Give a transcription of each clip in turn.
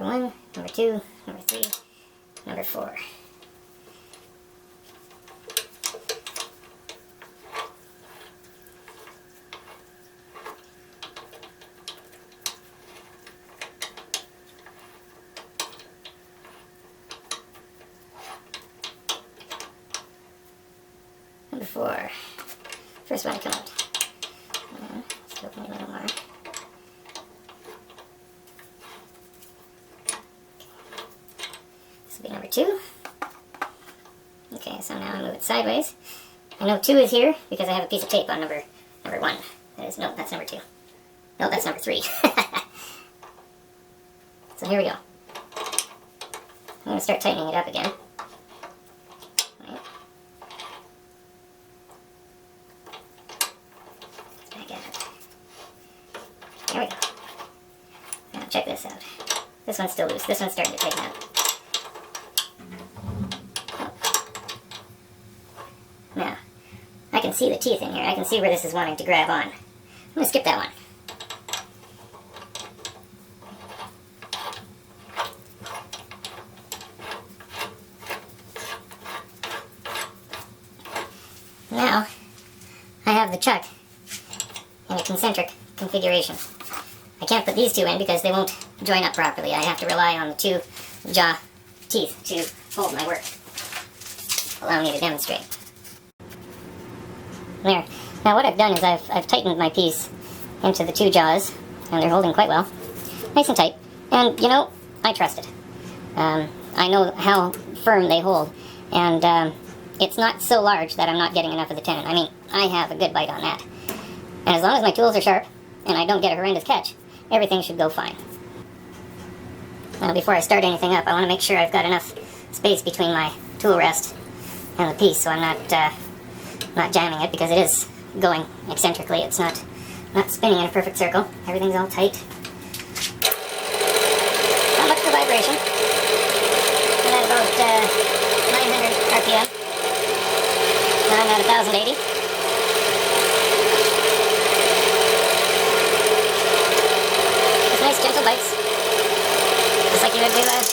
Number 1, number 2, number 3, number 4. Number 4. First one to come out. Let's open it a little more. This will be number 2. Okay, so now I move it sideways. I know 2 is here because I have a piece of tape on number 1. That is, no, that's number 2. No, that's number 3. So here we go. I'm going to start tightening it up again. Right. Back at it. There we go. Now check this out. This one's still loose. This one's starting to tighten up. Now, I can see the teeth in here. I can see where this is wanting to grab on. I'm going to skip that one. Now, I have the chuck in a concentric configuration. I can't put these two in because they won't join up properly. I have to rely on the 2 jaw teeth to hold my work. Allow me to demonstrate. There. Now what I've done is I've tightened my piece into the 2 jaws, and they're holding quite well. Nice and tight. And, you know, I trust it. I know how firm they hold. And it's not so large that I'm not getting enough of the tenon. I mean, I have a good bite on that. And as long as my tools are sharp, and I don't get a horrendous catch, everything should go fine. Now before I start anything up, I want to make sure I've got enough space between my tool rest and the piece so I'm not jamming it, because it is going eccentrically. It's not spinning in a perfect circle. Everything's all tight. Not much for vibration. I'm at about 900 RPM. Now I'm at 1080. It's nice gentle bites. Just like you would do any other.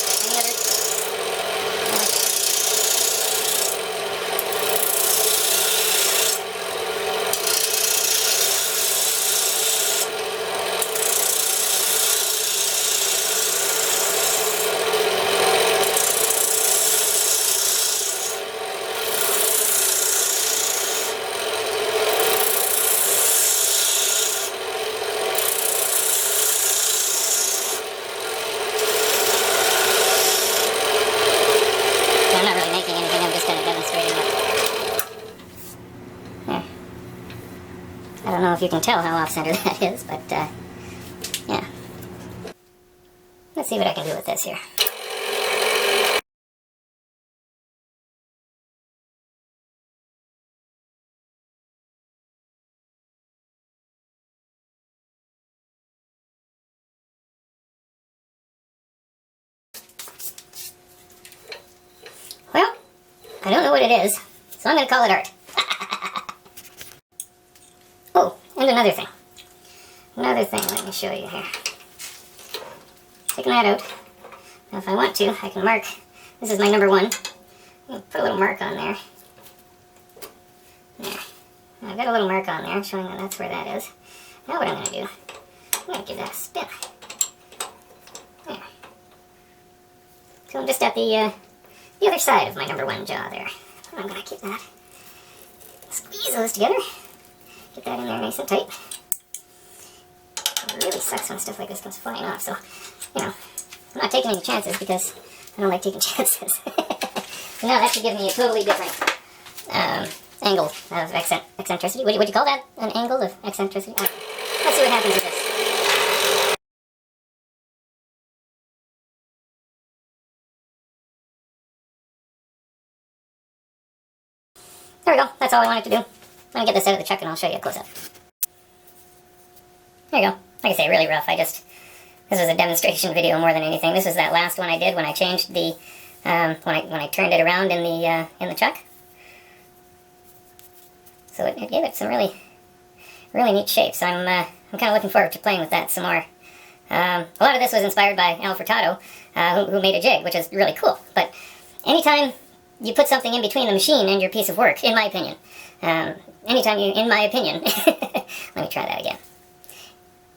I'm not really making anything, I'm just kind of demonstrating it. There. I don't know if you can tell how off-center that is, but, yeah. Let's see what I can do with this here. Well, I don't know what it is, so I'm going to call it art. Oh, and another thing. Let me show you here. Taking that out. Now if I want to, I can mark. This is my number 1. I'll put a little mark on there. There. Now I've got a little mark on there showing that that's where that is. Now what I'm going to do, I'm going to give that a spin. There. So I'm just at the other side of my number 1 jaw there. I'm going to keep that. Squeeze those together. Get that in there nice and tight. It really sucks when stuff like this comes flying off, so, you know, I'm not taking any chances because I don't like taking chances. So now that should give me a totally different angle of eccentricity. Would you call that an angle of eccentricity? Let's see what happens with this. There we go. That's all I wanted to do. Let me get this out of the chuck and I'll show you a close-up. There you go. Like I say, really rough. This was a demonstration video more than anything. This was that last one I did when I changed the, when I turned it around in the chuck. So it gave it some really neat shapes. I'm kind of looking forward to playing with that some more A lot of this was inspired by Al Furtado, who made a jig, which is really cool. But anytime you put something in between the machine and your piece of work, in my opinion, in my opinion, let me try that again.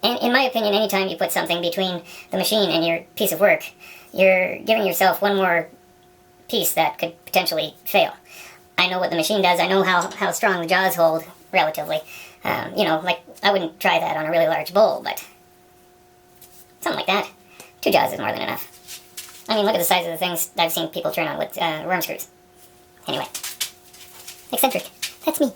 In my opinion, anytime you put something between the machine and your piece of work, you're giving yourself one more piece that could potentially fail. I know what the machine does. I know how strong the jaws hold, relatively. You know, like, I wouldn't try that on a really large bowl, but something like that. 2 jaws is more than enough. I mean, look at the size of the things I've seen people turn on with worm screws. Anyway. Eccentric. That's me.